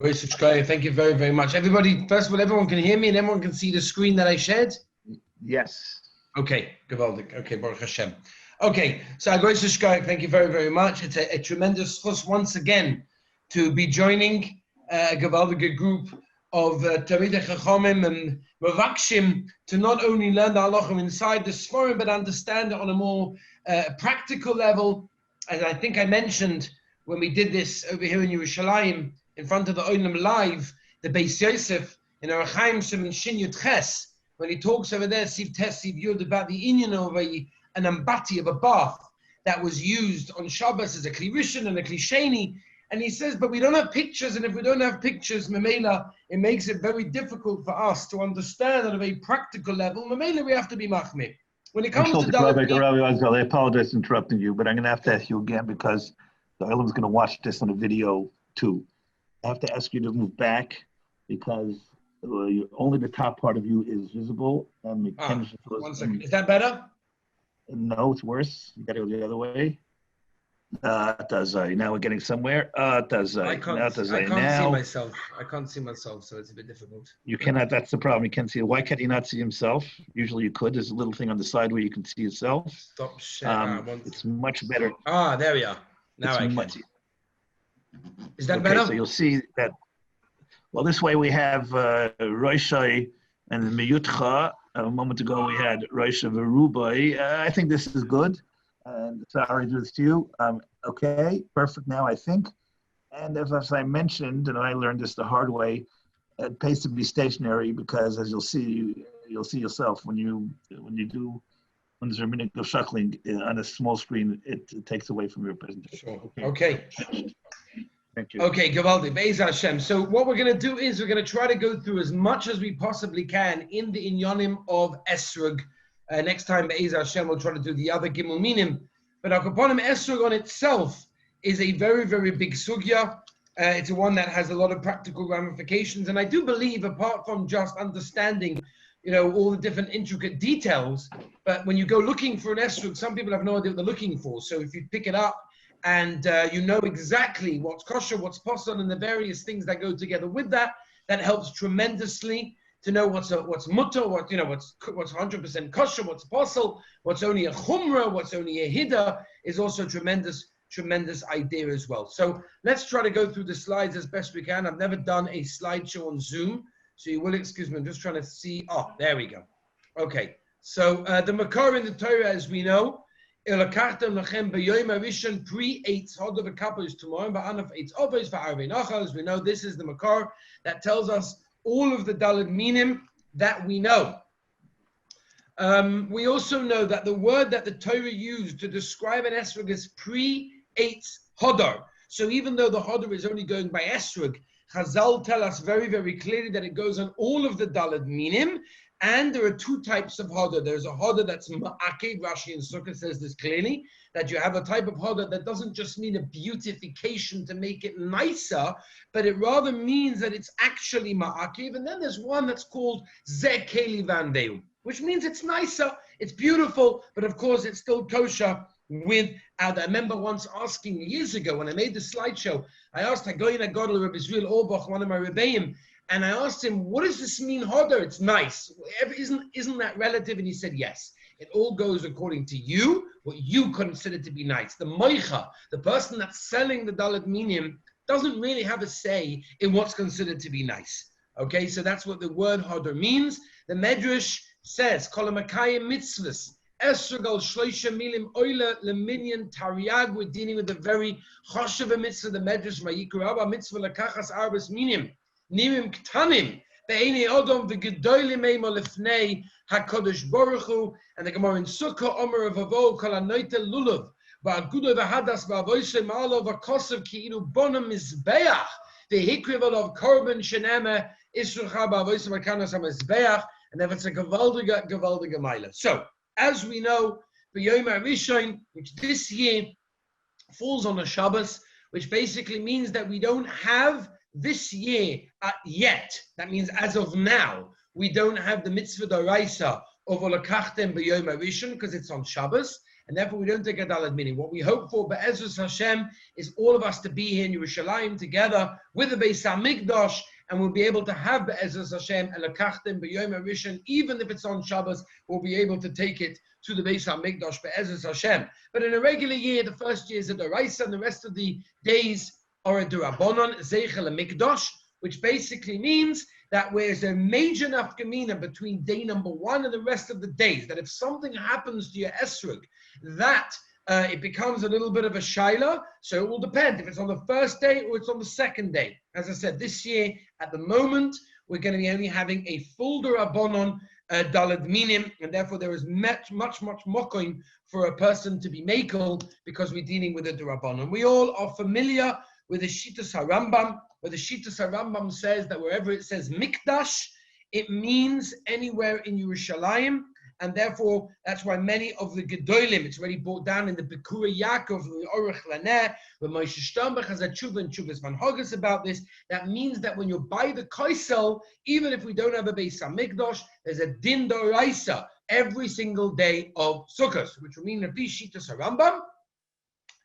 Thank you very, very much. Everybody, first of all, everyone can hear me and everyone can see the screen that I shared? Yes. Okay, gewaldig. Okay, Baruch Hashem. Okay, so thank you very, very much. It's a tremendous fuss once again to be joining a gewaldige group of Talmidei Chachamim and Mavakshim to not only learn the halachim inside the Sforim, but understand it on a more practical level. As I think I mentioned when we did this over here in Yerushalayim, in front of the Olam Live, the Beis Yosef in HaRav Chaim Shimon Shin Yud Ches, when he talks over there, Siv Tes Siv Yud, about the inyan of an ambati, of a bath that was used on Shabbos as a Kli Rishon and a Kli Sheni, and he says, but we don't have pictures, and if we don't have pictures, Memela, it makes it very difficult for us to understand on a very practical level. Memela, we have to be machmir. When it comes to Rabbi Weisenfeld, I apologize for interrupting you, but I'm going to have to ask you again because the Olam is going to watch this on a video too. I have to ask you to move back because only the top part of you is visible. And 1 second. Is that better? No, it's worse. You got to go the other way. Now we're getting somewhere. I can't see myself. I can't see myself, so it's a bit difficult. You cannot. That's the problem. You can't see it. Why can't he not see himself? Usually you could. There's a little thing on the side where you can see yourself. Stop sharing. It's much better. There we are. Now I can. Is that better? So you'll see that. Well, this way we have Roshai and Meyutcha. A moment ago we had Roshai Verubai. I think this is good. And sorry to this to you. Okay, perfect now I think. And as I mentioned, and I learned this the hard way, it pays to be stationary because as you'll see yourself when there's a minute of shuckling on a small screen, it takes away from your presentation. Sure. Okay. Thank you. Okay, Gavaldi, Be'ez Hashem. So what we're going to do is we're going to try to go through as much as we possibly can in the inyanim of Etrog. Next time, Be'ez Hashem, we'll try to do the other Gimel Minim. But Akaponim Etrog on itself is a very, very big sugya. It's a one that has a lot of practical ramifications. And I do believe, apart from just understanding, all the different intricate details, but when you go looking for an Etrog, some people have no idea what they're looking for. So if you pick it up, and you know exactly what's kosher, what's posel, and the various things that go together with that. That helps tremendously to know what's mutter, what's 100% kosher, what's posel, what's only a chumrah, what's only a hida is also tremendous idea as well. So let's try to go through the slides as best we can. I've never done a slideshow on Zoom, so you will excuse me. I'm just trying to see. Oh, there we go. Okay, so the makar in the Torah, as we know. Pre-8 Hod of a couple is tomorrow, but Anaf 8 Ovos for Arvei Nachal. We know this is the Makar that tells us all of the Daled Minim that we know. We also know that the word that the Torah used to describe an Etrog is pre-8 Hodar. So even though the Hodar is only going by Etrog, Chazal tell us very, very clearly that it goes on all of the Daled Minim. And there are two types of hodar. There's a hodar that's ma'akev. Rashi and Sukkah says this clearly, that you have a type of hodar that doesn't just mean a beautification to make it nicer, but it rather means that it's actually ma'akev. And then there's one that's called zeh keli vanveu, which means it's nicer, it's beautiful, but of course it's still kosher with I remember once asking years ago when I made the slideshow, I asked Hagoyin Agadol Rabbi Zriel Orbach, one of my Rebbeim, and I asked him, what does this mean, hodar? It's nice. Isn't that relative? And he said, yes. It all goes according to you, what you consider to be nice. The moicha, the person that's selling the Daled Minim, doesn't really have a say in what's considered to be nice. Okay, so that's what the word hodar means. The Medrash says, Kolamakayim mitzvahs, Esragal shloisha milim oila leminyan tariag. We're dealing with a very choshev mitzvah, the Medrash, Vayikra mitzvah lakachas arbas minim. Nimim ktanim be'eni odom v'gedolim eimo lefnei HaKadosh Baruch Hu, and the Gemara in Sukkah Omer of Avo kol anoite lulav va'agudo v'hadas v'avoishe ma'alo v'kosav ki'ilu bonam mizbeach v'hikriv of korban shenema isrucha v'avoishe v'kanas ha'mizbeach, and if it's a gewaldige meile. So, as we know, B'yom HaRishon, which this year falls on a Shabbos, which basically means that we don't have this year yet, that means as of now, we don't have the mitzvah d'oraisa of olakachtem b'yom harishon because it's on Shabbos, and therefore we don't take a daled minim. What we hope for, Be'ezus Hashem, is all of us to be here in Yerushalayim together with the Beis HaMikdash, and we'll be able to have Be'ezus Hashem, Elokachtem B'yom HaRishon, even if it's on Shabbos, we'll be able to take it to the Beis HaMikdash, Be'ezus Hashem. But in a regular year, the first year is a Doraisa, and the rest of the days are a Durabonon, Zeichel HaMikdash, which basically means that there's a major nafkamina between day number 1 and the rest of the days, that if something happens to your esrog, that it becomes a little bit of a shaila, so it will depend if it's on the first day or it's on the second day. As I said, this year, at the moment, we're going to be only having a full durabonon daled minim, and therefore there is much mokoim for a person to be makel, because we're dealing with a durabonon. We all are familiar with the Shittas HaRambam, where the Shittas HaRambam says that wherever it says Mikdash, it means anywhere in Yerushalayim, and therefore that's why many of the Gedolim, it's already brought down in the Bikura Yaakov, the Orech Laneh, where Moshe Sternberg has a tshuva and Tshuvas Van Hogas about this. That means that when you're by the Kaisel, even if we don't have a Beis HaMikdash, there's a Din Doraisa every single day of Sukkot, which will mean that these Shittas HaRambam,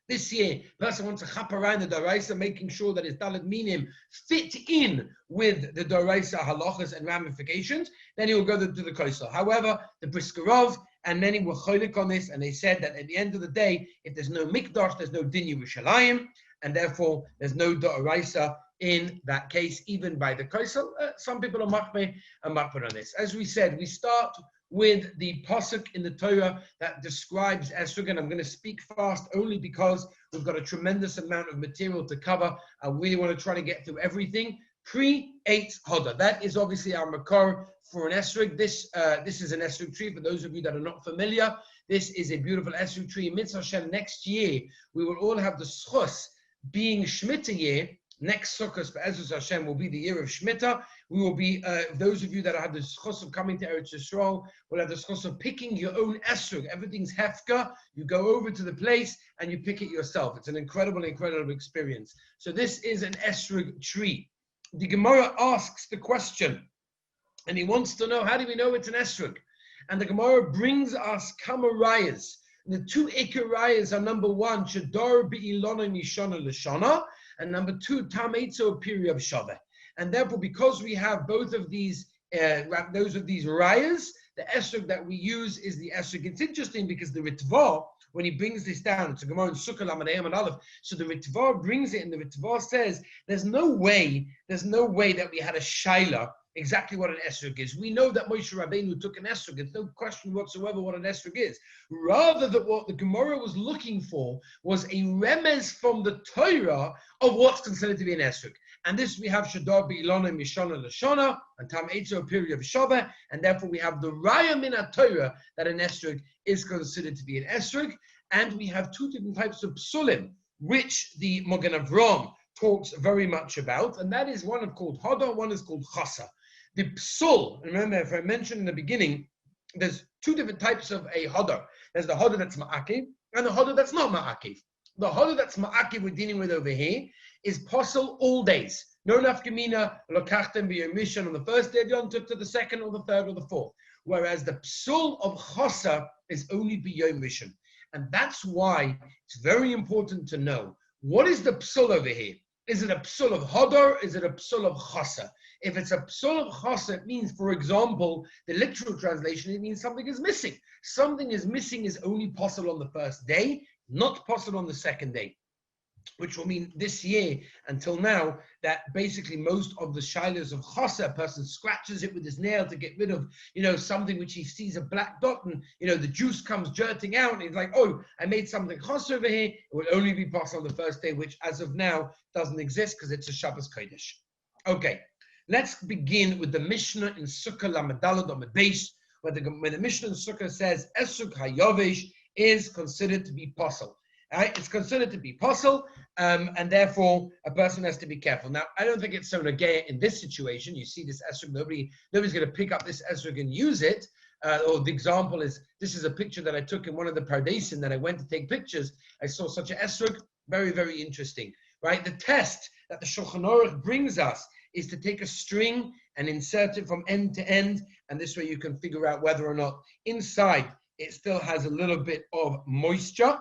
this year, the person wants to chap around the Doraisa, making sure that his daled minim fit in with the Doraisa halachas and ramifications, then he will go to the Kaisel. However, the Briskerov and many were cholik on this, and they said that at the end of the day, if there's no Mikdash, there's no Din Yerushalayim, and therefore there's no Doraisa in that case, even by the Kaisel. Some people are machmeh and machmeh on this. As we said, we start with the pasuk in the Torah that describes esrog, and I'm going to speak fast only because we've got a tremendous amount of material to cover. I really want to try to get through everything. Pre-8 Hoda. That is obviously our makor for an esrog. This is an esrog tree. For those of you that are not familiar, this is a beautiful esrog tree. Mitzvah Hashem, next year we will all have the schus being Shemitah year. Next Sukkot, Be'ezus Hashem, will be the year of Shemitah. We will be, those of you that have the schus of coming to Eretz Yisrael, will have the schus of picking your own esrog. Everything's hefka. You go over to the place and you pick it yourself. It's an incredible experience. So this is an esrog tree. The Gemara asks the question, and he wants to know, how do we know it's an esrog? And the Gemara brings us kamarayas. The two ikarayas are number 1, Shadar Be'ilona Mishana Lashana, and number 2, Tameitzo Piri of Shaveh. And therefore, because we have both of these, those of these rayas, the esrog that we use is the esrog. It's interesting because the Ritva, when he brings this down, it's a Gemara in Sukkah Lamadayim and Aleph. So the Ritva brings it, and the Ritva says, there's no way that we had a shaila exactly what an esrog is. We know that Moshe Rabbeinu took an esrog. There's no question whatsoever what an esrog is. Rather, that what the Gemara was looking for was a remez from the Torah of what's considered to be an esrog. And this we have Shadar Be'ilona Mishana Lashana and Tam Eitzo period of Shaveh, and therefore we have the Raya Min Torah that an esrog is considered to be an esrog. And we have 2 different types of psulim, which the Magen Avraham talks very much about, and that is one called Hada, one is called Chasa. The psul, remember if I mentioned in the beginning, there's 2 different types of a hodar. There's the hodar that's ma'akiv and the hodar that's not ma'akiv. The hodar that's ma'akiv we're dealing with over here is possible all days. No nafkamina, lokachtem b'yom rishon on the first day of Yom Tov to the second or the third or the fourth. Whereas the psul of chasa is only b'yom rishon. And that's why it's very important to know, what is the psul over here? Is it a psul of hodar? Is it a psul of chasa? If it's a psul of chasa, it means, for example, the literal translation, it means something is missing. Something is missing is only possible on the first day, not possible on the second day. Which will mean this year until now that basically most of the shilas of chasa, a person scratches it with his nail to get rid of, something which he sees a black dot and, the juice comes jerting out and he's like, oh, I made something chasa over here. It will only be possible on the first day, which as of now doesn't exist because it's a Shabbos Kodesh. Okay, let's begin with the Mishnah in Sukkah Lamadalad on the base, where the Mishnah in Sukkah says Esuk Hayovesh is considered to be possible. Right? It's considered to be possible, and therefore a person has to be careful. Now, I don't think it's so nagaya in this situation. You see this esrog, nobody's going to pick up this esrog and use it. Or the example is, this is a picture that I took in one of the pardesim that I went to take pictures. I saw such an esrog, very, very interesting. Right? The test that the Shulchan Aruch brings us is to take a string and insert it from end to end, and this way you can figure out whether or not inside it still has a little bit of moisture.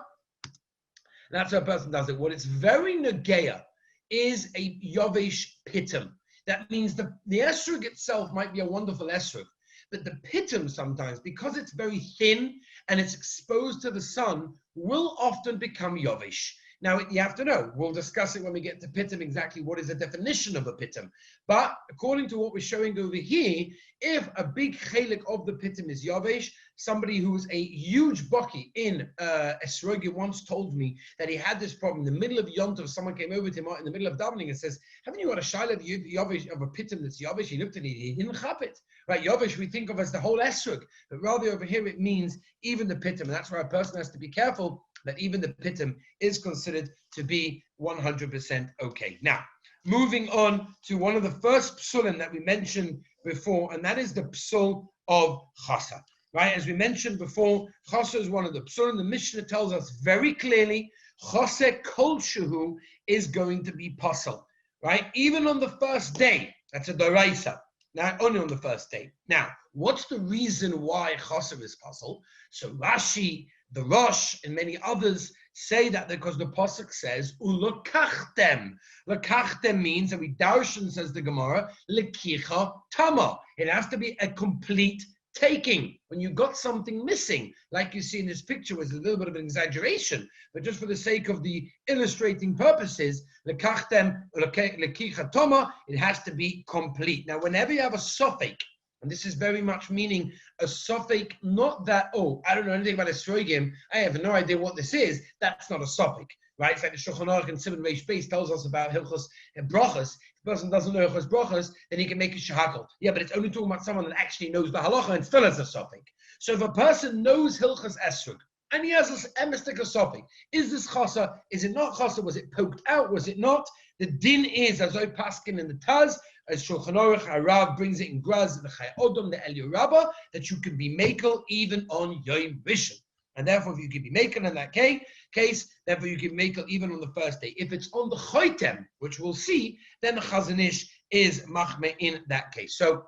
That's how a person does it. What it's very negeya is a yovesh pitum. That means the etrog itself might be a wonderful etrog, but the pitum sometimes, because it's very thin and it's exposed to the sun, will often become yovesh. Now, you have to know, we'll discuss it when we get to pitum, exactly what is the definition of a pitum. But according to what we're showing over here, if a big chelik of the pitum is yavesh, somebody who's a huge baki in Esrogi once told me that he had this problem. In the middle of Yom Tov, someone came over to him in the middle of davening and says, haven't you got a shaila yavesh of a pitum that's yavesh? He looked at it, he didn't chap it. Right, yavesh we think of as the whole Esrog, but rather over here it means even the pitum. And that's why a person has to be careful that even the pitum is considered to be 100% okay. Now, moving on to one of the first psulim that we mentioned before, and that is the psul of chasa. Right, as we mentioned before, chasa is one of the psulim. The Mishnah tells us very clearly, chasa kol shehu is going to be pasul. Right, even on the first day, that's a doraisa. Now, only on the first day. Now, what's the reason why chasa is pasul? So Rashi, the Rosh, and many others say that because the pasuk says ulokachtem. Lokachtem means, and we darshan, says the Gemara, lekicha tama. It has to be a complete taking. When you got something missing, like you see in this picture, was a little bit of an exaggeration, but just for the sake of the illustrating purposes, lekachtem lekicha tama, it has to be complete. Now, whenever you have a suffix, and this is very much meaning a suffix, not that, oh, I don't know anything about Esrogim, I have no idea what this is. That's not a suffix, right? It's like the Shulchan Aruch and Simon Reish Beis tells us about Hilchos and Brachos. If a person doesn't know Hilchos Brachos, then he can make a shahakal. Yeah, but it's only talking about someone that actually knows the halacha and still has a suffix. So if a person knows Hilchos Esrog, and he has a mystic suffix, is this chasa? Is it not chasa? Was it poked out? Was it not? The din is, as I paskin in the Taz, as Shulchan Aruch, HaRav brings it in Graz, the HaEysonim, the Eliyah Rabbah, that you can be makel even on Yom Rishon. And therefore, if you can be makel in that case, therefore you can makel even on the first day. If it's on the Chotem, which we'll see, then the Chazon Ish is machmeh in that case. So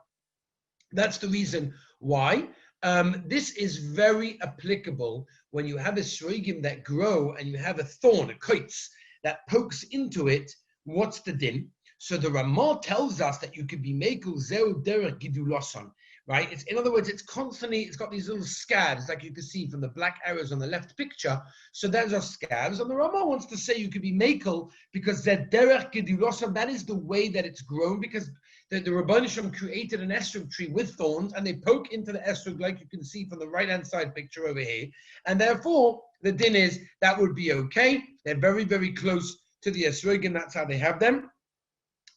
that's the reason why. This is very applicable when you have a Esrogim that grow and you have a thorn, a koitz, that pokes into it. What's the din? So the Ramah tells us that you could be mekel zeu derech giduloson, right? It's, in other words, it's constantly, it's got these little scabs, like you can see from the black arrows on the left picture. So those are scabs, and the Ramah wants to say you could be mekel because that derech giduloson, that is the way that it's grown, because the Rabbanim Shem created an estrog tree with thorns, and they poke into the estrog, like you can see from the right-hand side picture over here. And therefore, the din is that would be okay. They're very, very close to the esrog, and that's how they have them.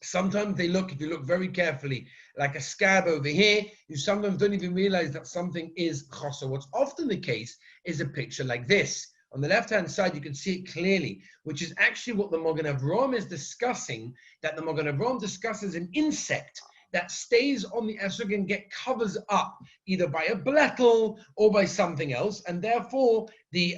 Sometimes they look, if you look very carefully, like a scab over here. You sometimes don't even realize that something is chasa. What's often the case is a picture like this. On the left-hand side, you can see it clearly, which is actually what the Magen Avraham is discussing, that the Magen Avraham discusses an insect that stays on the esrog and covers up either by a blettel or by something else. And therefore, the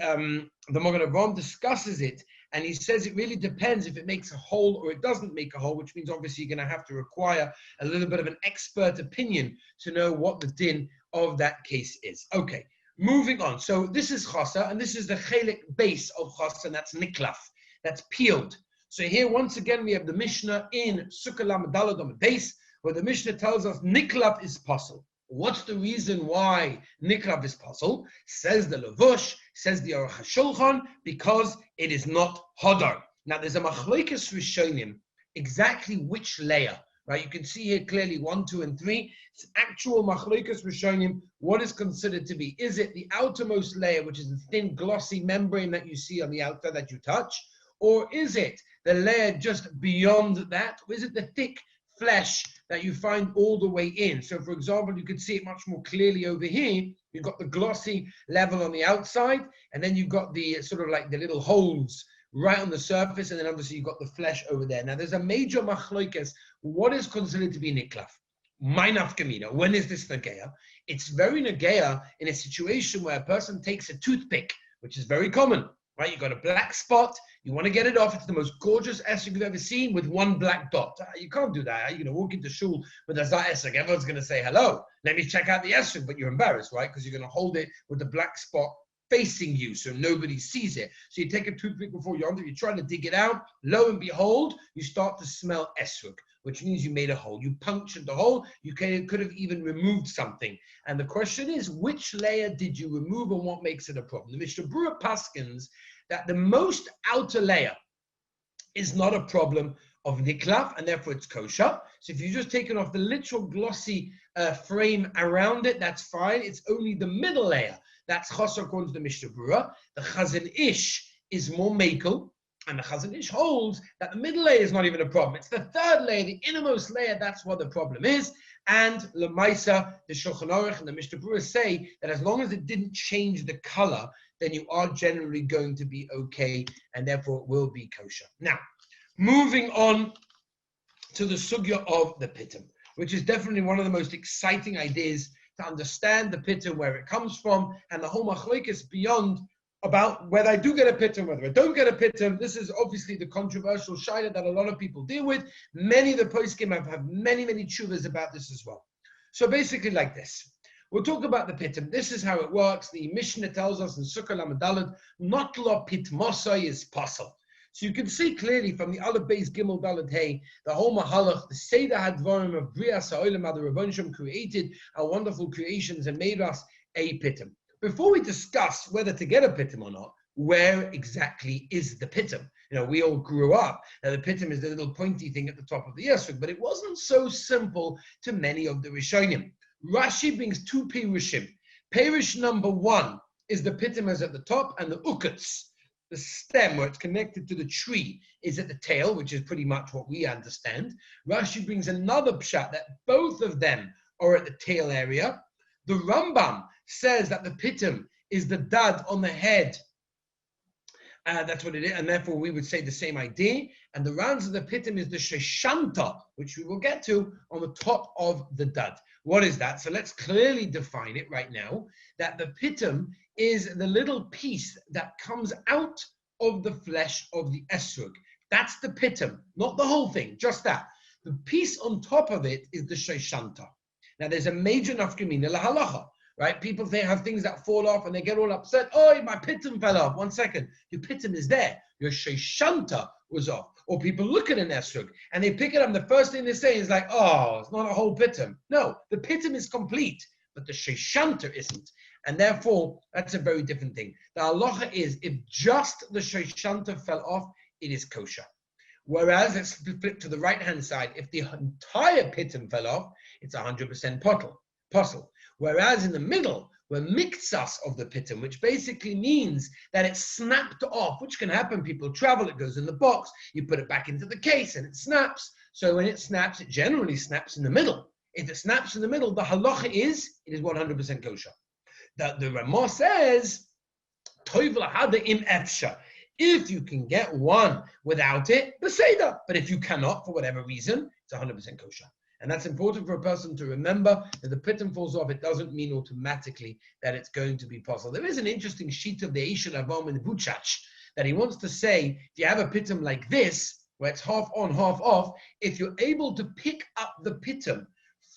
Magen Avraham discusses it, and he says it really depends if it makes a hole or it doesn't make a hole, which means obviously you're going to have to require a little bit of an expert opinion to know what the din of that case is. Okay, moving on. So this is chasa, and this is the chelik base of chasa, and that's niklaf, that's peeled. So here, once again, we have the Mishnah in Sukkah Lamed Daled on the base, where the Mishnah tells us niklaf is pasul. What's the reason why niklaf is pasul? Says the Levush, says the Aruch HaShulchan, because it is not hodar. Now there's a machlokes rishonim, exactly which layer, right? You can see here clearly 1, 2, and 3. It's actual machlokes rishonim. What is considered to be? Is it the outermost layer, which is the thin glossy membrane that you see on the outside that you touch? Or is it the layer just beyond that? Or is it the thick flesh that you find all the way in? So for example, you could see it much more clearly over here. You've got the glossy level on the outside, and then you've got the sort of like the little holes right on the surface, and then obviously you've got the flesh over there. Now there's a major machlokes. What is considered to be niklaf? My nafkamina. When is this nageya? It's very nageya in a situation where a person takes a toothpick, which is very common, right? You got a black spot. You want to get it off. It's the most gorgeous esrog you've ever seen with one black dot. You can't do that. You're going to walk into shul with a esrog. Everyone's going to say, hello, let me check out the esrog. But you're embarrassed, right? Because you're going to hold it with the black spot facing you so nobody sees it. So you take a toothpick before you enter, you try to dig it out. Lo and behold, you start to smell esrog, which means you made a hole. You punctured the hole. You could have even removed something. And the question is, which layer did you remove and what makes it a problem? The Mishnah Berurah paskins that the most outer layer is not a problem of niklaf, and therefore it's kosher. So if you've just taken off the literal glossy frame around it, that's fine. It's only the middle layer that's chosser according to the Mishnah Berurah. The Chazon Ish is more makel, and the Chazon Ish holds that the middle layer is not even a problem. It's the third layer, the innermost layer, that's what the problem is. And Lemaisa, the Shulchan Aruch and the Mishnah Berurah say that as long as it didn't change the color, then you are generally going to be okay, and therefore it will be kosher. Now, moving on to the sugya of the pitum, which is definitely one of the most exciting ideas to understand the pitum, where it comes from, and the whole machlokes beyond about whether I do get a pitum, whether I don't get a pitum. This is obviously the controversial shaila that a lot of people deal with. Many of the poskim have many tshuvas about this as well. So basically like this. We'll talk about the pitum. This is how it works. The Mishnah tells us in Sukkah Lamed Daled, not lo pitmosai is possible. So you can see clearly from the Aleph Beis Gimel Daled Hey, the whole Mahalach, the Seder Hadvarim of Brias HaOlam, how the Rebbeinu Shem created our wonderful creations and made us a pitum. Before we discuss whether to get a pitum or not, where exactly is the pitum? You know, we all grew up. Now, the pitum is the little pointy thing at the top of the esrog, but it wasn't so simple to many of the Rishonim. Rashi brings two perushim. Perush number one is the pitum is at the top, and the ukutz, the stem where it's connected to the tree, is at the tail, which is pretty much what we understand. Rashi brings another pshat that both of them are at the tail area. The Rambam says that the pitum is the dad on the head. That's what it is, and therefore we would say the same idea. And the rounds of the pitum is the sheshanta, which we will get to, on the top of the dad. What is that? So let's clearly define it right now, that the pitum is the little piece that comes out of the flesh of the esrog. That's the pitum, not the whole thing, just that. The piece on top of it is the sheshanta. Now there's a major nafkamina lahalacha. Right? People have things that fall off and they get all upset. Oh, my pitum fell off. 1 second. Your pitum is there. Your sheshanta was off. Or people look at an esrog and they pick it up and the first thing they say is like, oh, it's not a whole pitum. No, the pitum is complete, but the sheshanta isn't. And therefore, that's a very different thing. The halacha is, if just the sheshanta fell off, it is kosher. Whereas, let's flip to the right-hand side. If the entire pitum fell off, it's 100% posel. Whereas in the middle, we're mixas of the pitum, which basically means that it's snapped off, which can happen. People travel, it goes in the box, you put it back into the case and it snaps. So when it snaps, it generally snaps in the middle. If it snaps in the middle, the halacha is, it is 100% kosher. The Ramah says, toiv lahada im efsha. If you can get one without it, beseda. But if you cannot, for whatever reason, it's 100% kosher. And that's important for a person to remember, that the pitum falls off, it doesn't mean automatically that it's going to be possible. There is an interesting sheet of the HaEysonim Avam in the Buchach that he wants to say, if you have a pitum like this, where it's half on, half off, if you're able to pick up the pitum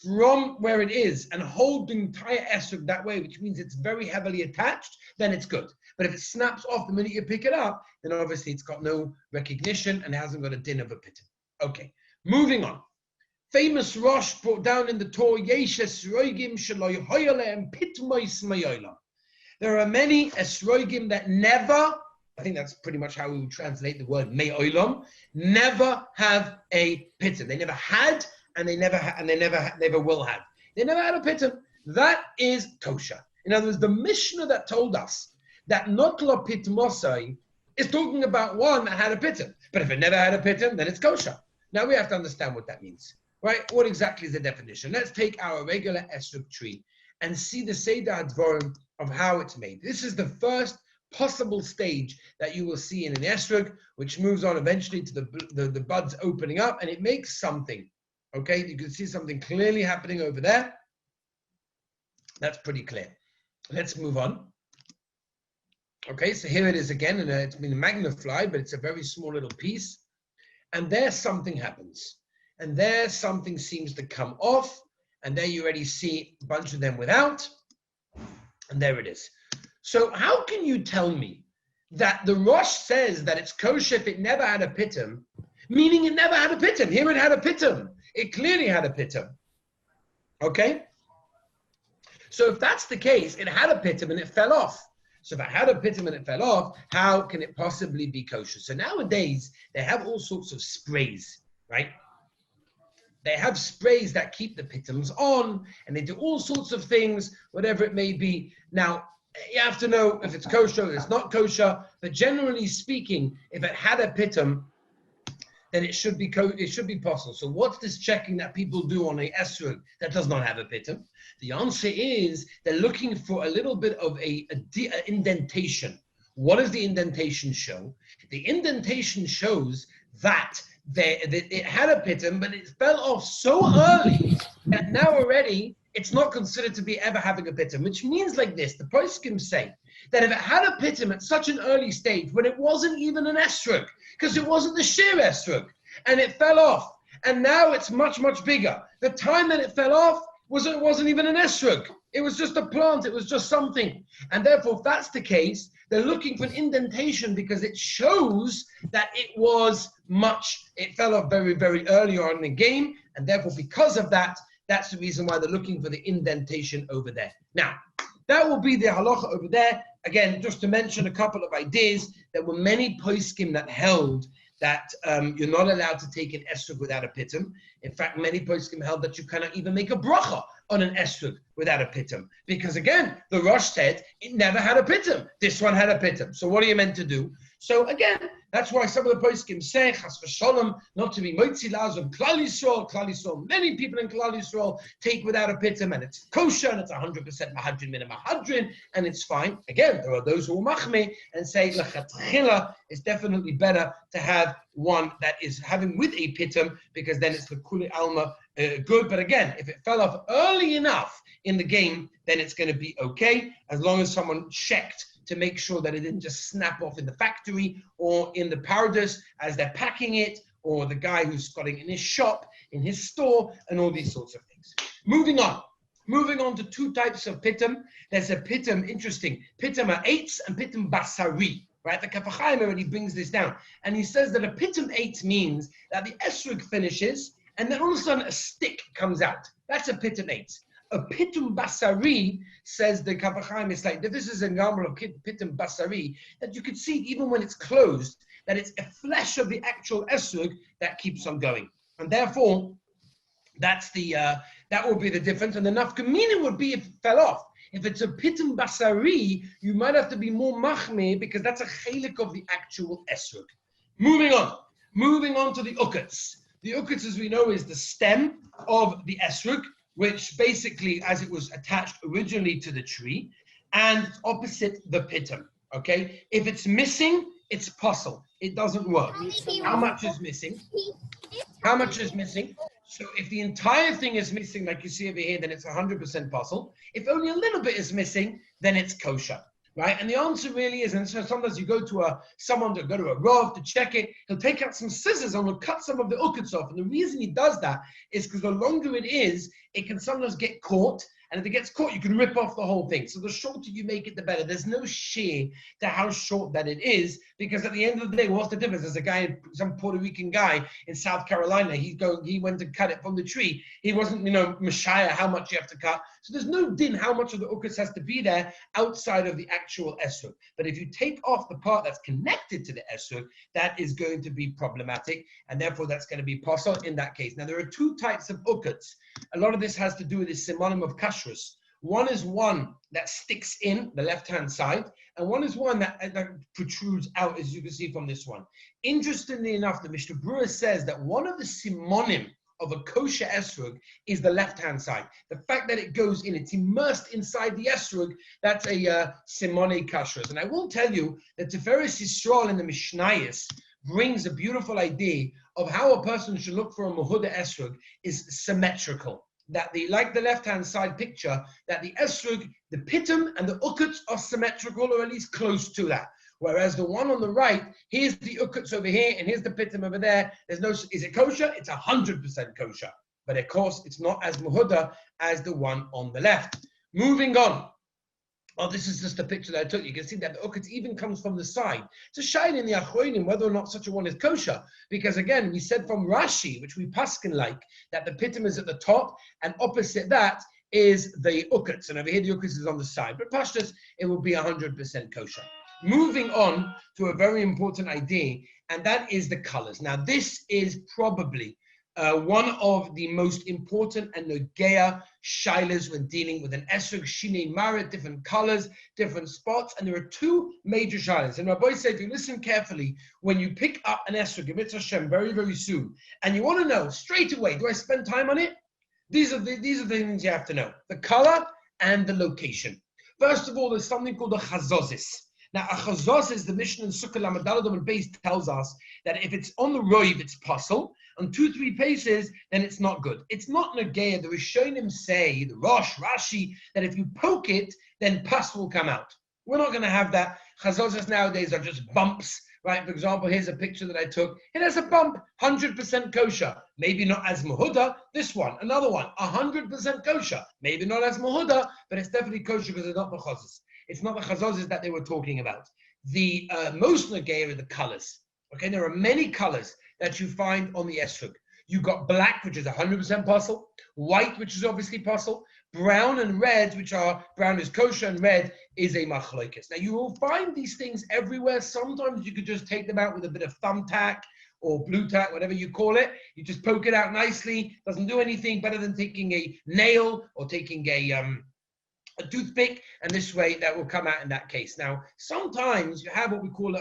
from where it is and hold the entire esrog that way, which means it's very heavily attached, then it's good. But if it snaps off the minute you pick it up, then obviously it's got no recognition and hasn't got a din of a pitum. Okay, moving on. Famous Rosh brought down in the Torah, there are many esrogim that never, I think that's pretty much how we would translate the word me'olam, never have a pitum. They never had, and they never will have. They never had a pitum. That is kosher. In other words, the Mishnah that told us that not lo pitmosai is talking about one that had a pitum. But if it never had a pitum, then it's kosher. Now we have to understand what that means. Right? What exactly is the definition? Let's take our regular esrog tree and see the Seder Hadvarim of how it's made. This is the first possible stage that you will see in an esrog, which moves on eventually to the buds opening up, and it makes something. Okay, you can see something clearly happening over there. That's pretty clear. Let's move on. Okay, so here it is again, and it's been magnified, but it's a very small little piece. And there something happens. And there something seems to come off. And there you already see a bunch of them without. And there it is. So how can you tell me that the Rosh says that it's kosher if it never had a pitum, meaning it never had a pitum? Here it had a pitum. It clearly had a pitum. Okay? So if that's the case, it had a pitum and it fell off. So if it had a pitum and it fell off, how can it possibly be kosher? So nowadays, they have all sorts of sprays, right? They have sprays that keep the pitums on, and they do all sorts of things, whatever it may be. Now, you have to know if it's kosher, if it's not kosher, but generally speaking, if it had a pitum, then it should be possible. So what's this checking that people do on a esrog that does not have a pitum? The answer is they're looking for a little bit of a indentation. What does the indentation show? The indentation shows that it had a pitum, but it fell off so early that now already it's not considered to be ever having a pitum, which means like this. The poskim say that if it had a pitum at such an early stage, when it wasn't even an esrog, because it wasn't the sheer esrog, and it fell off, and now it's much, much bigger. The time that it fell off it wasn't even an esrog. It was just a plant. It was just something. And therefore, if that's the case, they're looking for an indentation because it shows that it fell off very, very early on in the game. And therefore, because of that, that's the reason why they're looking for the indentation over there. Now, that will be the halacha over there. Again, just to mention a couple of ideas, there were many poskim that held that you're not allowed to take an esrog without a pitum. In fact, many poskim held that you cannot even make a bracha on an esrog without a pitum. Because again, the Rosh said it never had a pitum. This one had a pitum. So what are you meant to do? So again, that's why some of the poskim say, chas v'sholom, not to be moitzi lazum klal Yisrael. Klal Yisrael, many people in klal Yisrael take without a pitum, and it's kosher, and it's 100% mahadrin min mahadrin, and it's fine. Again, there are those who are machmeh and say lechatchila it's definitely better to have one that is having with a pitum, because then it's the kuli alma good. But again, if it fell off early enough in the game, then it's going to be okay, as long as someone checked to make sure that it didn't just snap off in the factory or in the pardes as they're packing it, or the guy who's got it in his shop, in his store, and all these sorts of things. Moving on to two types of pitum. There's a pitum, interesting, pitum ha'etz and pitum basari. Right, the Kaf HaChaim already brings this down, and he says that a pitum eitz means that the esrog finishes, and then all of a sudden a stick comes out. That's a pitum eitz. A pitum basari, says the Kaf HaChaim, it's like this is an example of pitum basari that you could see even when it's closed, that it's a flesh of the actual esrog that keeps on going, and therefore that's that will be the difference. And the nafkamina would be if it fell off. If it's a pitum basari, you might have to be more machmeh because that's a chelik of the actual esrog. Moving on to the uketz. The uketz, as we know, is the stem of the esrog, which basically, as it was attached originally to the tree, and opposite the pitum. Okay, if it's missing, it's puzzle. It doesn't work. How much is missing? How much is missing? So if the entire thing is missing, like you see over here, then it's 100% puzzle. If only a little bit is missing, then it's kosher, right? And the answer really is, and so sometimes you go to someone to go to a Rav to check it, he'll take out some scissors and will cut some of the uketz off. And the reason he does that is because the longer it is, it can sometimes get caught. And if it gets caught, you can rip off the whole thing. So the shorter you make it, the better. There's no shear to how short that it is, because at the end of the day, what's the difference? There's a guy, some Puerto Rican guy in South Carolina, he went to cut it from the tree. He wasn't, mashaya how much you have to cut. So there's no din how much of the uketz has to be there outside of the actual esrog. But if you take off the part that's connected to the esrog, that is going to be problematic, and therefore that's going to be posel in that case. Now there are two types of uketz. A lot of this has to do with the simonim of kashrus. One is one that sticks in the left-hand side, and one is one that protrudes out, as you can see from this one. Interestingly enough, the Mishnah Berurah says that one of the simonim of a kosher esrog is the left-hand side. The fact that it goes in, it's immersed inside the esrog, that's a simone kashrus. And I will tell you that Tiferes Yisrael in the Mishnayos brings a beautiful idea of how a person should look for a Mahuda esrog is symmetrical. that like the left-hand side picture, that the esrog, the pitum and the ukuts are symmetrical, or at least close to that. Whereas the one on the right, here's the ukuts over here, and here's the pitum over there. There's no, is it kosher? It's 100% kosher. But of course, it's not as muhuda as the one on the left. Moving on. Oh, this is just a picture that I took. You can see that the ukut even comes from the side. It's a shine in the HaEysonim whether or not such a one is kosher. Because again, we said from Rashi, which we paskin like, that the pitum is at the top, and opposite that is the ukuts. And over here, the ukuts is on the side. But pashtus, it will be 100% kosher. Moving on to a very important idea, and that is the colors. Now, this is probably one of the most important and nogea shilas when dealing with an esrog, shinei maret, different colors, different spots, and there are two major shilas. And Rabbi said, if you listen carefully, when you pick up an esrog, Mitzvah Hashem, very, very soon, and you want to know straight away, do I spend time on it? These are the things you have to know: the color and the location. First of all, there's something called a chazozis. Now, a chazozis, the Mishnah in Sukkah Lamadalad and base tells us that if it's on the roiv, it's pasul. On 2-3 paces, then it's not good. It's not negea. The Rishonim say, the Rosh, Rashi, that if you poke it, then pus will come out. We're not going to have that. Chazozas nowadays are just bumps, right? For example, here's a picture that I took. It has a bump, 100% kosher. Maybe not as muhuda. This one, another one, 100% kosher. Maybe not as muhuda, but it's definitely kosher because it's not the chazos. It's not the chazozas that they were talking about. The most negea are the colors. Okay, there are many colors that you find on the esrog. You got black, which is 100% pasul, white, which is obviously pasul, brown and red, which are, brown is kosher and red is a machlokes. Now you will find these things everywhere. Sometimes you could just take them out with a bit of thumbtack or blue tack, whatever you call it. You just poke it out nicely. Doesn't do anything better than taking a nail or taking a toothpick, and this way that will come out in that case. Now, sometimes you have what we call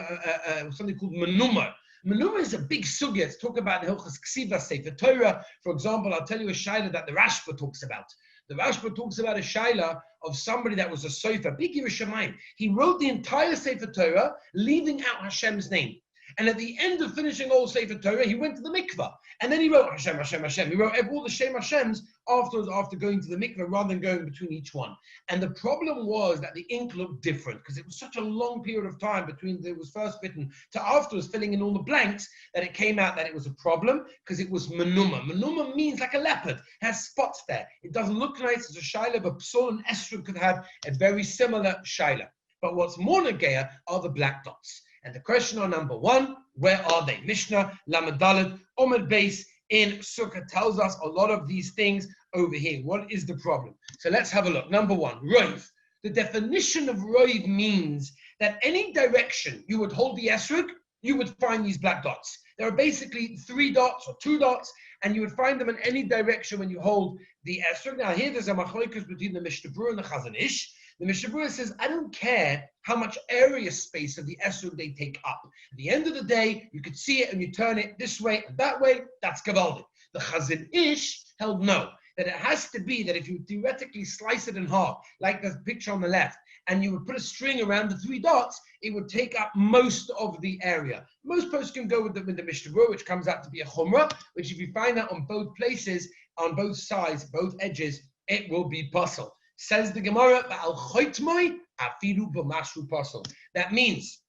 something called manuma. Manuma is a big sugya. Let's talk about the Hilchos Ksiva Sefer Torah. For example, I'll tell you a shaila that the Rashba talks about. The Rashba talks about a shaila of somebody that was a sofer, big Yerushalayim. He wrote the entire Sefer Torah, leaving out Hashem's name. And at the end of finishing all Sefer Torah, he went to the mikvah. And then he wrote Hashem, Hashem, Hashem. He wrote all the Shem Hashems afterwards, after going to the mikvah, rather than going between each one. And the problem was that the ink looked different, because it was such a long period of time between it was first written to afterwards filling in all the blanks, that it came out that it was a problem, because it was menuma. Menuma means like a leopard, has spots there. It doesn't look nice. It's a shaila, but Psol and Esrog could have a very similar shaila. But what's more negea are the black dots. And the question on number one, where are they? Mishnah, Lamed Daled, Omed Beis in Sukkah tells us a lot of these things over here. What is the problem? So let's have a look. Number one, roiv. The definition of roiv means that any direction you would hold the esrog, you would find these black dots. There are basically 3 dots or 2 dots, and you would find them in any direction when you hold the esrog. Now here there's a machlokes between the Mishnah Berurah and the Chazon Ish. The Mishnah Berurah says, I don't care how much area space of the esrog they take up. At the end of the day, you could see it and you turn it this way and that way, that's gavaldik. The Chazon Ish held no, that it has to be that if you theoretically slice it in half, like the picture on the left, and you would put a string around the 3 dots, it would take up most of the area. Most posts can go with the Mishnah Berurah, which comes out to be a chumrah, which if you find that on both places, on both sides, both edges, it will be pasul. Says the Gemara, that means,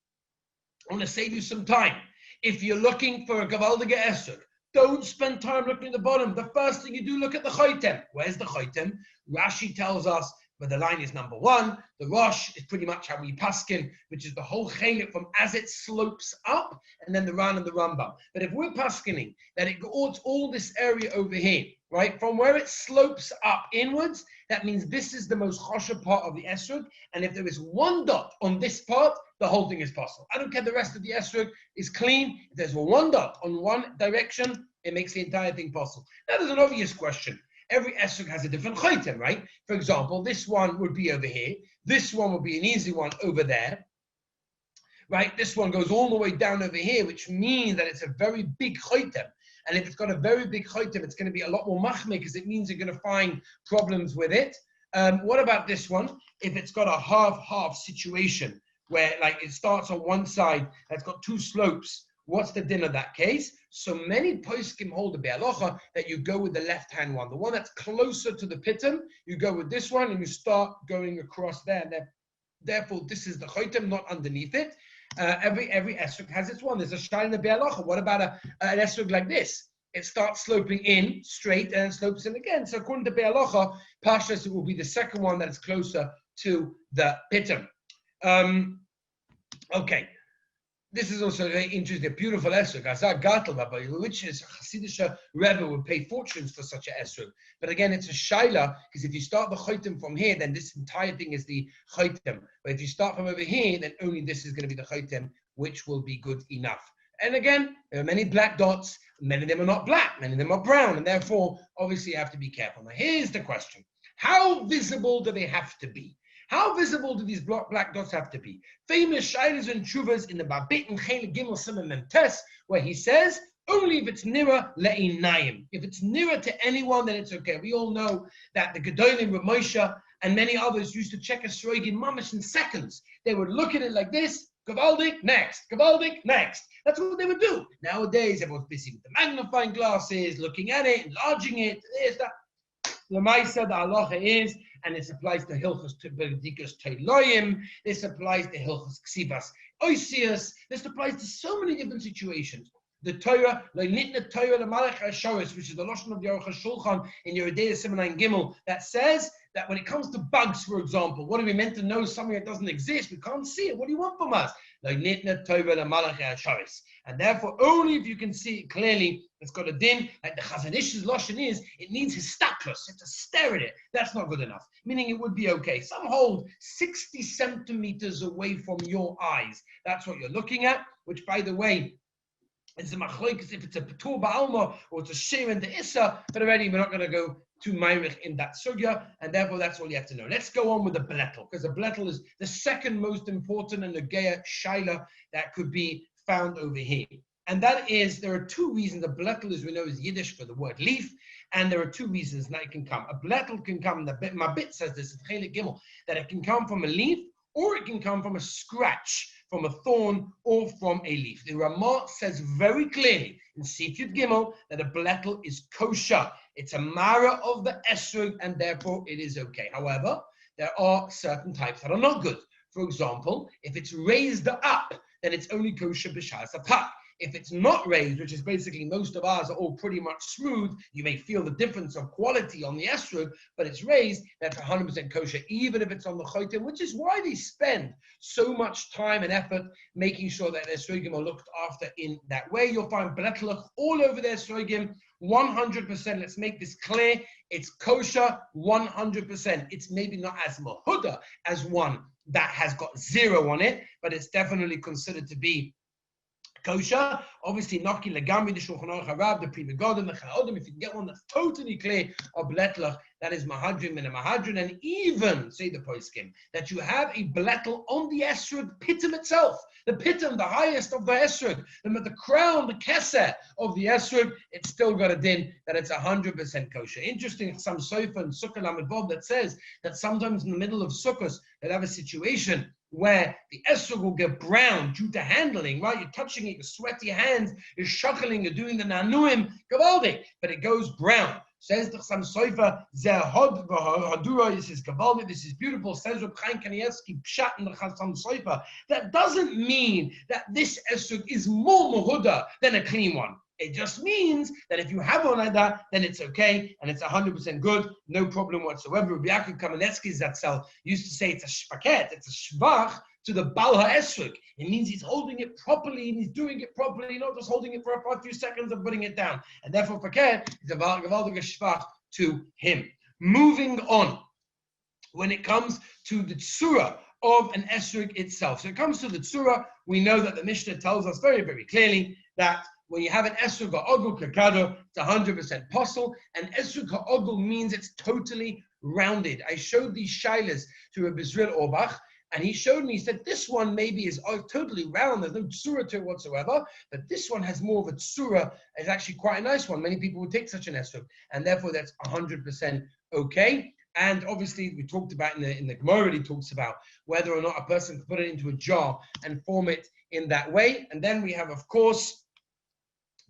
I want to save you some time. If you're looking for a gavaldige esrog, don't spend time looking at the bottom. The first thing you do, look at the chotem. Where's the chotem? Rashi tells us, but the line is number 1. The Rosh is pretty much how we paskin, which is the whole chelik from as it slopes up, and then the Ran and the Rambam. But if we're paskining that it goes all this area over here, right, from where it slopes up inwards, that means this is the most choshev part of the esrog, and if there is 1 dot on this part, the whole thing is possible. I don't care the rest of the esrog is clean. If there's 1 dot on one direction, it makes the entire thing possible. Now there's an obvious question. Every esrog has a different chotem, right? For example, this one would be over here. This one would be an easy one over there, right? This one goes all the way down over here, which means that it's a very big chotem. And if it's got a very big chotem, it's going to be a lot more machmir, because it means you're going to find problems with it. What about this one? If it's got a half-half situation, where like it starts on one side, it's got 2 slopes what's the din of that case? So many poskim hold the be'alocha that you go with the left-hand one. The one that's closer to the pitum, you go with this one and you start going across there. And therefore, this is the chotem, not underneath it. Every esrog has its one. There's a shine in the be'alocha. What about an esrog like this? It starts sloping in straight and it slopes in again. So according to be'alocha, pashas, it will be the second one that is closer to the pitum. Okay. This is also very interesting, a beautiful esrog. Azar Gartel, which is Hasidic Rebbe would pay fortunes for such an esrog. But again, it's a shaila, because if you start the chotem from here, then this entire thing is the chotem. But if you start from over here, then only this is going to be the chotem, which will be good enough. And again, there are many black dots. Many of them are not black. Many of them are brown. And therefore, obviously, you have to be careful. Now, here's the question. How visible do they have to be? How visible do these black dots have to be? Famous shaylas and chuvas in the Babit and Chele Gimel Simon Memtes, where he says, only if it's nearer le'inayim. If it's nearer to anyone, then it's okay. We all know that the Gedolim, Ramosha, and many others used to check a sroig in mamash in seconds. They would look at it like this, Gavaldik, next, Gavaldik, next. That's what they would do. Nowadays, everyone's busy with the magnifying glasses, looking at it, enlarging it, this, that. The Maisa, the halacha is, and this applies to Hilchos Bedikas Teiloyim, this applies to Hilchos Ksivas Oisius, this applies to so many different situations. The Torah, Le'nitna Torah L'malach HaShoris, which is the Lashon of the Aruch HaShulchan in Yeridei Simonai Gimel, that says that when it comes to bugs, for example, what are we meant to know? Something that doesn't exist, we can't see it. What do you want from us? Le'nitna Torah L'malach HaShoris. And therefore, only if you can see it clearly, it's got a din, like the Chazon Ish's Lashon is, it needs histaklus, it's to stare at it. That's not good enough, meaning it would be okay. Some hold 60 centimeters away from your eyes. That's what you're looking at, which, by the way, it's a machloikas if it's a patur ba'alma or it's a sheir and the issa, but already we're not going to go too mayrich in that sugya, and therefore that's all you have to know. Let's go on with the blettel, because the blettel is the second most important and the geya shaila that could be found over here. And that is, there are two reasons. A blettel, as we know, is Yiddish for the word leaf, and there are two reasons that it can come. A blettel can come, my bit says this, in Chele Gimel, that it can come from a leaf, or it can come from a scratch, from a thorn, or from a leaf. The Ramah says very clearly in Sif Yud Gimel that a blettel is kosher. It's a mara of the esrog, and therefore it is okay. However, there are certain types that are not good. For example, if it's raised up, then it's only kosher b'shas apak. If it's not raised, which is basically most of ours are all pretty much smooth, you may feel the difference of quality on the esrog, but it's raised, that's 100% kosher, even if it's on the chotem, which is why they spend so much time and effort making sure that their esrogim are looked after in that way. You'll find blettelach all over their esrogim, 100%. Let's make this clear. It's kosher, 100%. It's maybe not as mahuda as one that has got 0 on it, but it's definitely considered to be kosher. Obviously, Naki Legami, the Shulchan Aruch HaRav, the Pri Megadim, the HaEysonim, if you can get one that's totally clear of blettelach, that is mahadrin and a mahadrin, and even, say the poskim, that you have a blettel on the esrog pitum itself, the pitum, the highest of the esrog, the crown, the keser of the esrog, it's still got a din that it's 100% kosher. Interesting, some sofa and sukkah lamed vav that says that sometimes in the middle of sukkahs, they'll have a situation where the esrog will get brown due to handling, right? You're touching it, you sweat your hands, you're shuckling, you're doing the nanuim, gavaldik, but it goes brown. Says the Chassam Sofer, Zehod Hadura, this is gavaldik, this is beautiful. Says Reb Chaim Kanievsky, Pshat in the Chassam Sofer. That doesn't mean that this esrog is more muhuda than a clean one. It just means that if you have one like that, then it's okay, and it's 100% good, no problem whatsoever. Rabbi Yaakov Kamenetsky Zatzal used to say it's a shvaket, it's a shvach to the Baal HaEsrog. It means he's holding it properly, and he's doing it properly, not just holding it for a few seconds and putting it down. And therefore, faket is a gavaldik shvach to him. Moving on, when it comes to the tzura of an esrog itself. So it comes to the tzura, we know that the Mishnah tells us very, very clearly that when you have an esrog ha'ogel kakado, it's 100% possible, and esrog ha'ogel means it's totally rounded. I showed these shilas to Rabbi Israel Orbach, and he showed me, he said, this one maybe is totally round, there's no tsura to it whatsoever, but this one has more of a tsura, it's actually quite a nice one. Many people would take such an esrog, and therefore that's 100% okay. And obviously, we talked about in the Gemara, he talks about whether or not a person can put it into a jar and form it in that way. And then we have, of course,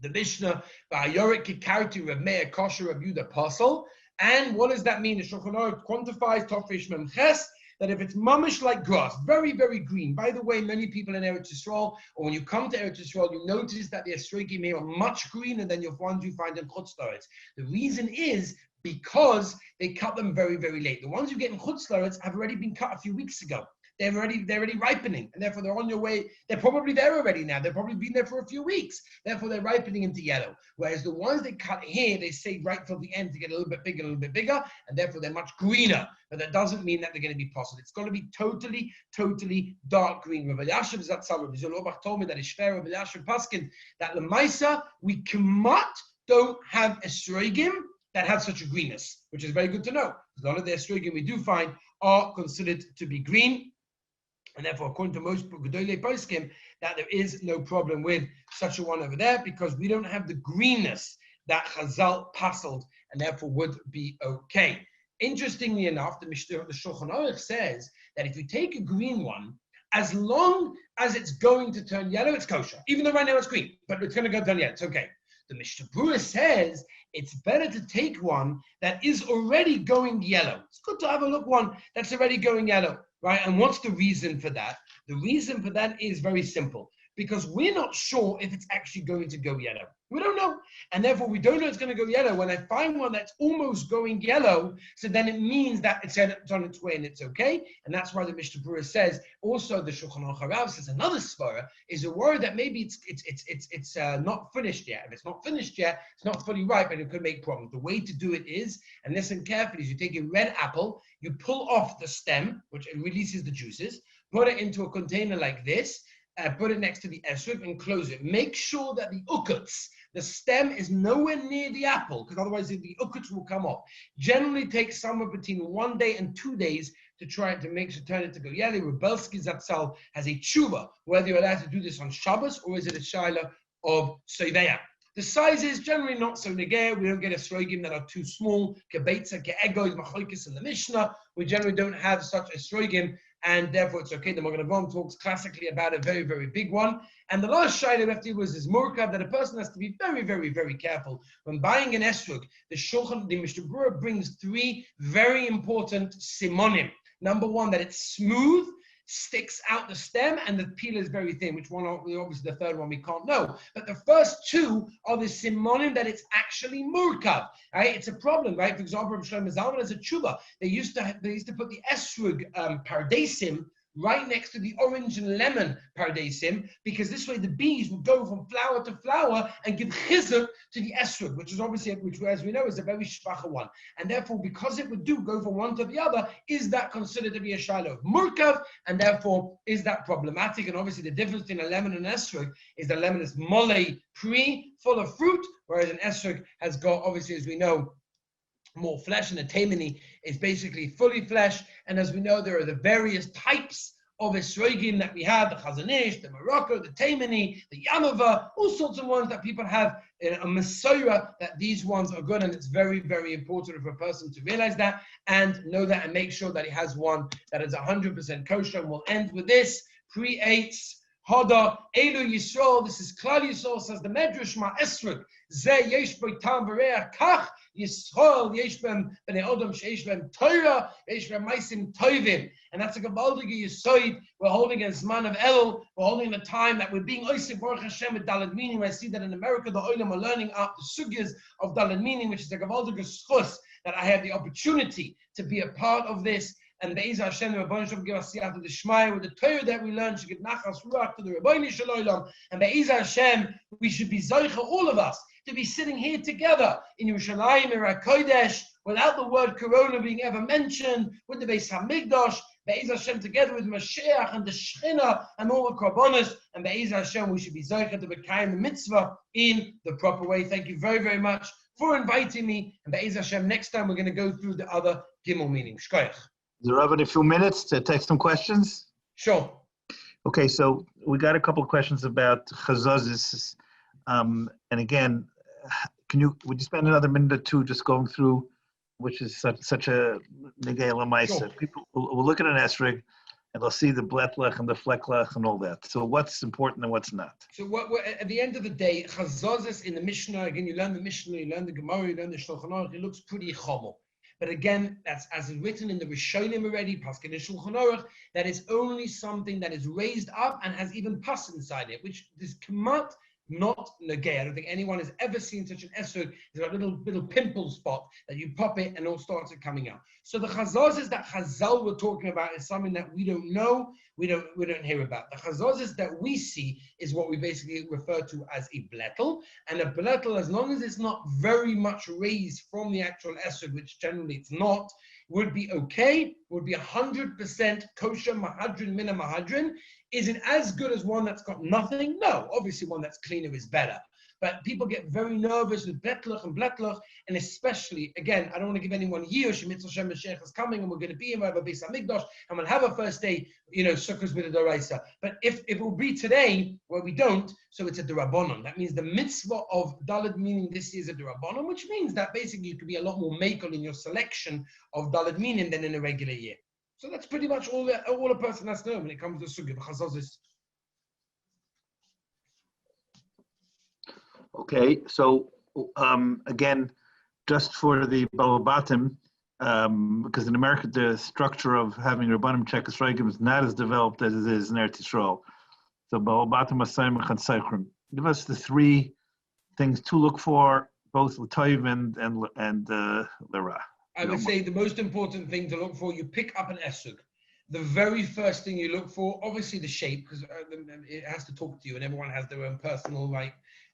the Mishnah, Yerach Kikarti Rav Meir Kosher Rav Yehuda Apostle. And what does that mean? The Shulchan Aruch quantifies Tofresh Mem Ches, that if it's mamish like grass, very, very green. By the way, many people in Eretz Yisrael, or when you come to Eretz Yisrael, you notice that the esrogim here are much greener than your ones you find in Chutz La'aretz. The reason is because they cut them very, very late. The ones you get in Chutz La'aretz have already been cut a few weeks ago. They're already ripening, and therefore they're on your way. They're probably there already now. They've probably been there for a few weeks. Therefore, they're ripening into yellow. Whereas the ones they cut here, they stay right till the end to get a little bit bigger, and therefore they're much greener. But that doesn't mean that they're going to be possible. It's going to be totally, totally dark green. Rabbi Yashiv Zatzal, Rabbi Zolobach told me that it's fair, Rabbi Yashiv Paskin, that Lemaisa, we don't have esrogim that have such a greenness, which is very good to know. A lot of the esrogim we do find are considered to be green. And therefore, according to most Gedolei Poskim, that there is no problem with such a one over there because we don't have the greenness that Chazal passled and therefore would be okay. Interestingly enough, the Shulchan Aruch says that if you take a green one, as long as it's going to turn yellow, it's kosher. Even though right now it's green, but it's going to go turn yellow, it's okay. The Mishnah Berurah says it's better to take one that is already going yellow. It's good to have a look one that's already going yellow. Right? And what's the reason for that? The reason for that is very simple. Because we're not sure if it's actually going to go yellow. We don't know. And therefore, we don't know it's going to go yellow. When I find one that's almost going yellow, so then it means that it's on its way and it's okay. And that's why the Mishnah Berurah says, also the Shulchan Aruch HaRav says another svara is a word that maybe it's not finished yet. If it's not finished yet, it's not fully ripe and it could make problems. The way to do it is, and listen carefully, is you take a red apple, you pull off the stem, which releases the juices, put it into a container like this, put it next to the esrog and close it. Make sure that the ukuts, the stem, is nowhere near the apple, because otherwise the ukuts will come off. Generally takes somewhere between 1 day and 2 days to try to turn it to go yellow. Rebelsky Zatzal has a tshuva, whether you're allowed to do this on Shabbos or is it a shaila of Soveya. The size is generally not so negay. We don't get esrogim that are too small. Kebeitza, ke'egoid, machlokes in the Mishnah. We generally don't have such esrogim, and therefore it's okay. The Magen Avraham talks classically about a very, very big one. And the last shayla left here was this murkav, that a person has to be very, very, very careful when buying an esrog. The Mishnah Berurah brings 3 very important simonim. Number 1, that it's smooth, sticks out the stem, and the peel is very thin, which one, obviously the third one we can't know. But the first 2 are the simonim that it's actually murkav. Right? It's a problem, right? For example, Shlomo Zalman has a tshuva. They used to put the esrog pardesim right next to the orange and lemon pardesim, because this way the bees would go from flower to flower and give chizuk to the esrog, which is obviously, which as we know is a very shvacha one. And therefore, because it would go from one to the other, is that considered to be a shiloh of murkav, and therefore is that problematic? And obviously the difference between a lemon and an esrog is the lemon is mole, full of fruit, whereas an esrog has got, obviously, as we know, more flesh, and the taimini is basically fully flesh. And as we know, there are the various types of esrogim that we have, the chazanish, the Morocco, the taimini, the yamava, all sorts of ones that people have in a Messiah, that these ones are good. And it's very, very important for a person to realize that and know that and make sure that he has one that is 100% kosher. And we'll end with this, pre-8. Hada Elu Yisrael. This is Klal Yisrael, says the Medrash Ma Esrog. Ze yesh bo tam v'reach kach Yisrael yesh b'em b'nei Adam sheish b'em Torah yesh b'em meisim tovim. And that's a gavaldige yisoid. We're holding a Zman of El. We're holding the time that we're being oisik Baruch Hashem with Daled Minim. I see that in America the Olam are learning up the sugyas of Daled Minim, which is a gavaldige schus that I have the opportunity to be a part of this. And Be'ez Hashem, the Rebbeinu Shalom give us siyata d'shmaya with the Torah that we learn. Should give nachas ruach to the Rebbeinu Shalom. And Be'ez Hashem, we should be zoicha, all of us, to be sitting here together in Yerushalayim, Yerach Kodesh, without the word Corona being ever mentioned, with the Beis Hamikdash. Be'ez Hashem, together with Mashiach and the Shechina and all the Korbanos. And Be'ez Hashem, we should be zoicha to B'kayim the mitzvah in the proper way. Thank you very, very much for inviting me. And Be'ez Hashem, next time we're going to go through the other Gimel meaning. Shkoyach. Is there a few minutes to take some questions? Sure. Okay, so we got a couple of questions about chazazis. And again, would you spend another minute or 2 just going through, which is such a negay lamaisa? Sure. People will look at an esrog and they'll see the bletlach and the flecklach and all that. So what's important and what's not? So what at the end of the day, chazazis in the Mishnah, again, you learn the Mishnah, you learn the Gemara, you learn the Shulchan Aruch, it looks pretty chomo. But again, that's as is written in the Rishonim already, Paskin and Shulchan Aruch, that is only something that is raised up and has even pus inside it, which is kamat, not negay. I don't think anyone has ever seen such an esrog. There's a little pimple spot that you pop it and all starts it coming out. So the chazazis that Chazal were talking about is something that we don't know, we don't hear about. The chazazis that we see is what we basically refer to as a blettel. And a blettel, as long as it's not very much raised from the actual esrog, which generally it's not, would be okay, would be 100% kosher, mahadrin, mina mahadrin. Is it as good as one that's got nothing? No, obviously one that's cleaner is better. But people get very nervous with betlach and bletlach, and especially, again, I don't want to give anyone year, Shemitz Hashem Mashiach is coming, and we're going to be in Rabbi Beis HaMikdash, and we'll have a first day, sukkahs with a doraisa. But if it will be today, where we don't, so it's a derabonon. That means the mitzvah of Daled meaning this year is a derabonon, which means that basically you could be a lot more makel in your selection of Daled meaning than in a regular year. So that's pretty much all a person has to know when it comes to sugya, the chazazis. Okay, so again, just for the Balabatim, because in America the structure of having Rabbanim check Esrogim is not as developed as it is in Eretz Yisrael. So Balabatim, Asayim, and Seichrim. Give us the three things to look for, both L'Toiv and L'Ra. I would say the most important thing to look for, you pick up an esrog. The very first thing you look for, obviously the shape, because it has to talk to you, and everyone has their own personal,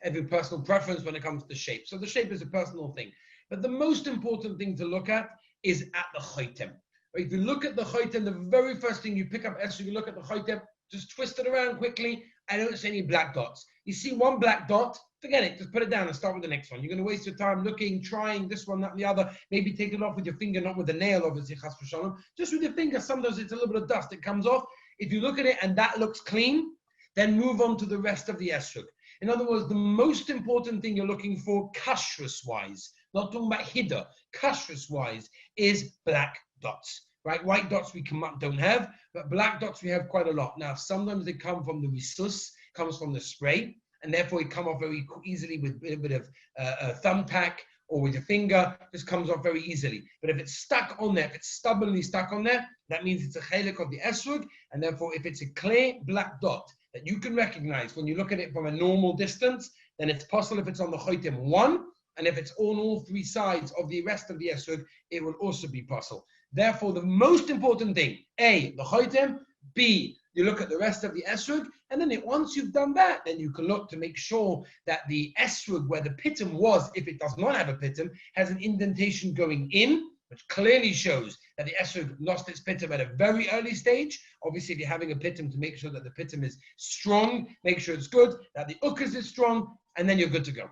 every personal preference when it comes to shape. So the shape is a personal thing. But the most important thing to look at is at the chotem. If you look at the chotem, the very first thing you pick up esrog, you look at the chotem, just twist it around quickly. I don't see any black dots. You see one black dot, forget it, just put it down and start with the next one. You're going to waste your time looking, trying this one, that, and the other. Maybe take it off with your finger, not with the nail, obviously, chas v'shalom. Just with your finger, sometimes it's a little bit of dust, it comes off. If you look at it and that looks clean, then move on to the rest of the esrog. In other words, the most important thing you're looking for, kashrus-wise, not talking about hiddah, kashrus-wise, is black dots. Right, white dots we don't have, but black dots we have quite a lot. Now, sometimes they come from the risus, comes from the spray, and therefore it come off very easily with a bit of a thumbtack or with your finger, just comes off very easily. But if it's stuck on there, if it's stubbornly stuck on there, that means it's a chelik of the esrog, and therefore if it's a clear black dot that you can recognize when you look at it from a normal distance, then it's possible if it's on the chotem one, and if it's on all three sides of the rest of the esrog, it will also be possible. Therefore, the most important thing, A, the chotem, B, you look at the rest of the esrog, and then once you've done that, then you can look to make sure that the esrog where the pitum was, if it does not have a pitum, has an indentation going in, which clearly shows that the esrog lost its pitum at a very early stage. Obviously, if you're having a pitum, to make sure that the pitum is strong, make sure it's good, that the ukas is strong, and then you're good to go.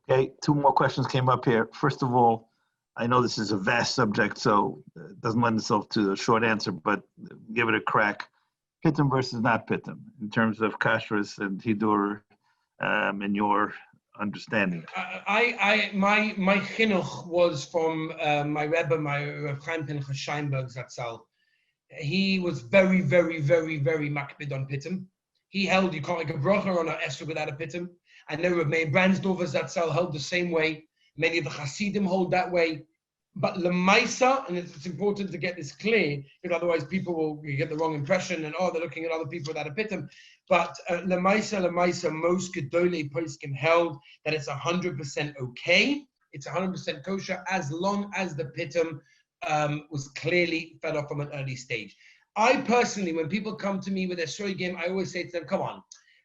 Okay, two more questions came up here. First of all, I know this is a vast subject, so it doesn't lend itself to a short answer, but give it a crack. Pitum versus not pitum, in terms of kashrus and hidur, in your understanding. My chinuch was from my Rebbe, my Rav Chaim Pinchas Scheinberg Zatzal. He was very, very, very, very makpid on pitum. He held you can't make a bracha on an esrog without a pitum. I know Rav Meir Brandsdorfer Zatzal held the same way. Many of the Hasidim hold that way. But Lemaisa, and it's important to get this clear, because otherwise people will get the wrong impression and, they're looking at other people without a pitum. But Lemaisa, most Gedolei Poskim held that it's 100% okay. It's 100% kosher as long as the pitum was clearly fed off from an early stage. I personally, when people come to me with their Esrogim, I always say to them, come on.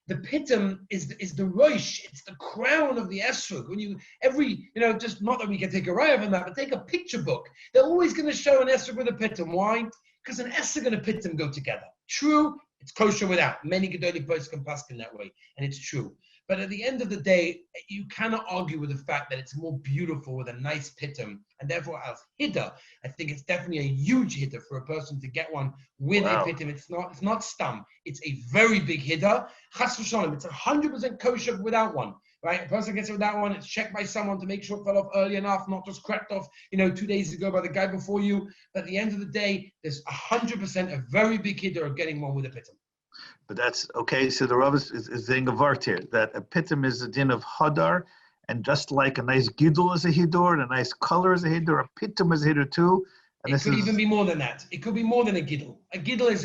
The pitum is the roish, it's the crown of the esrog. When just not that we can take a raya from that, but take a picture book. They're always going to show an esrog with a pitum. Why? Because an esrog and a pitum go together. True, it's kosher without. Many gedolei poskim paskin that way, and it's true. But at the end of the day, you cannot argue with the fact that it's more beautiful with a nice pitum, and therefore as hiddah, I think it's definitely a huge hiddah for a person to get one with a pitum. It's not stam. It's a very big hiddah. Chas v'shalom, it's 100% kosher without one. right? A person gets it with that one, it's checked by someone to make sure it fell off early enough, not just cracked off, 2 days ago by the guy before you. But at the end of the day, there's 100% a very big hiddur of getting one with a pitum. But that's okay. So the Rav is saying a vart here that a pitum is a din of hadar, and just like a nice gidul is a hiddur, and a nice color is a hiddur, a pitum is a hiddur too. And it could even be more than that. It could be more than a gidul. A gidul is,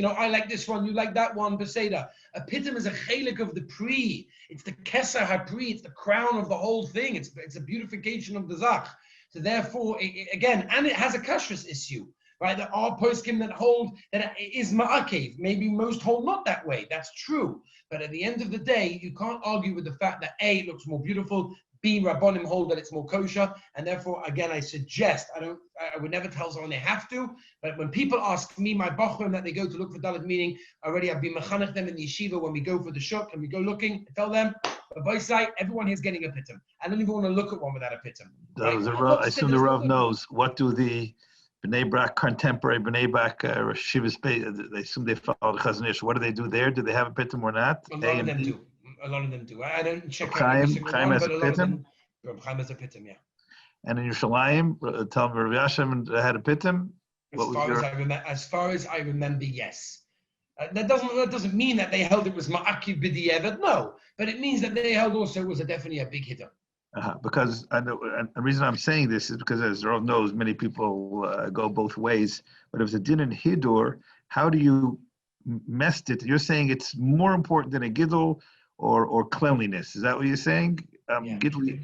I like this one, you like that one, beseda. A pitum is a chelik of the pri. It's the keser ha-pri. It's the crown of the whole thing. It's a beautification of the zach. So therefore, and it has a kashrus issue. Right, there are poskim that hold that it is ma'akev. Maybe most hold not that way. That's true. But at the end of the day, you can't argue with the fact that A, it looks more beautiful, B, Rabbonim hold that it's more kosher, and therefore, again, I suggest, I would never tell someone they have to, but when people ask me, my bachrim, that they go to look for dalet, meaning already I've been mechanech them in the yeshiva when we go for the shuk and we go looking, I tell them, but by side, everyone here is getting a pitum. I don't even want to look at one without a pitum. Right? I assume the Rav knows. What do the B'nai Brak, contemporary B'nai Brak, Shivas, they assume they follow the Chazon Ish. What do they do there? Do they have a pitum or not? A lot of them do. A lot of them do. I don't check Chaim, out every single Chaim one, has but a a lot of pitum? them. Chaim has a pitum, yeah. And in Yerushalayim, tell me, Rav Yashem had a pitum? As far as I remember, yes. That doesn't mean that they held it was ma'akiv b'di'evet, no. But it means that they held also it was definitely a big hitter. Because and the reason I'm saying this is because, as Rav knows, many people go both ways. But if it's a din and hidur, how do you messed it? You're saying it's more important than a gidul or cleanliness. Is that what you're saying? Yeah.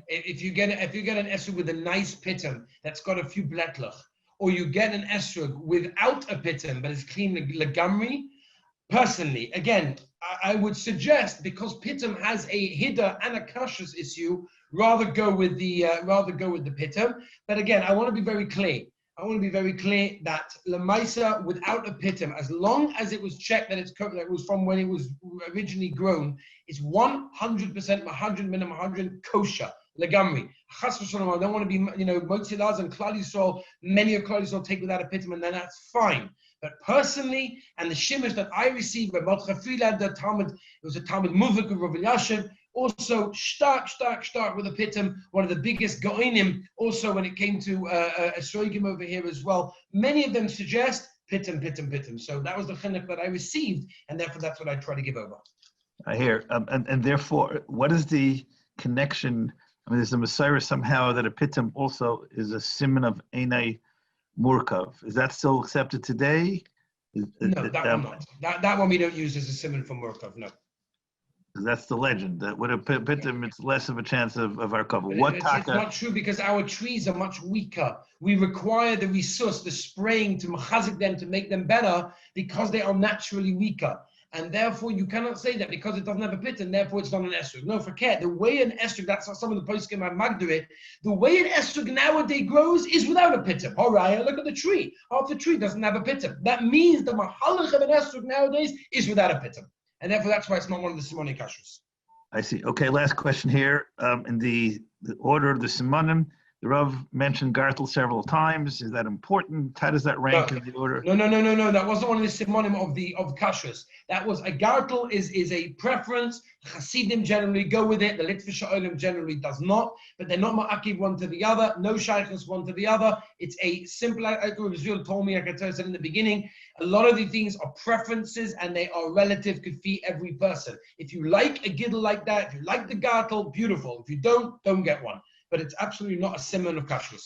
If you get an esrog with a nice pitum that's got a few bletlach, or you get an esrog without a pitum but it's clean legamri, personally, again, I would suggest, because pitum has a hiddur and a kashrus issue, rather go with the pitum. But again, I want to be very clear. That lemaisa without a pitum, as long as it was checked that it was from when it was originally grown, is 100%, 100 minimum 100 kosher legamri. Chas v'shalom, I don't want to be motzilaz and klal yisrael. Many of klal yisrael take without a pitum, and then that's fine. But personally, and the shimish that I received by Mordechai the Talmud, it was a Talmud Muvik of Rav Elyashiv, also stark with a pitum, one of the biggest go'inim, also when it came to Esrogim over here as well. Many of them suggest pitum. So that was the chinuch that I received, and therefore that's what I try to give over. I hear. And therefore, what is the connection? I mean, there's a Messiah somehow that a pitum also is a siman of Einai Murkav. Is that still accepted today? No, that one not. That one we don't use as a siman for Murkav, no. That's the legend. That with a pitum, it's less of a chance of our cover. It's not true, because our trees are much weaker. We require the resource, the spraying, to machazik them, to make them better, because they are naturally weaker. And therefore, you cannot say that because it doesn't have a pitum, therefore it's not an esrog. No, forget. The way an esrog, that's how some of the poskim have magdu it, the way an esrog nowadays grows is without a pitum. All right, look at the tree. Half the tree doesn't have a pitum. That means the mahalach of an esrog nowadays is without a pitum. And therefore, that's why it's not one of the Simoni kashrus. I see. Okay, last question here. In the order of the Simonim, the Rav mentioned Gartel several times. Is that important? How does that rank in the order? No. That wasn't one of the Simonim of kashrus. That was a Gartel is a preference. Hasidim generally go with it. The Litvish Olim generally does not. But they're not ma'akiv one to the other. No shaykhus one to the other. It's a simple, like Rav told me, like I said in the beginning, a lot of these things are preferences and they are relative to every person. If you like a giddle like that, if you like the Gartel, beautiful. If you don't get one. But it's absolutely not a siman of kashrus.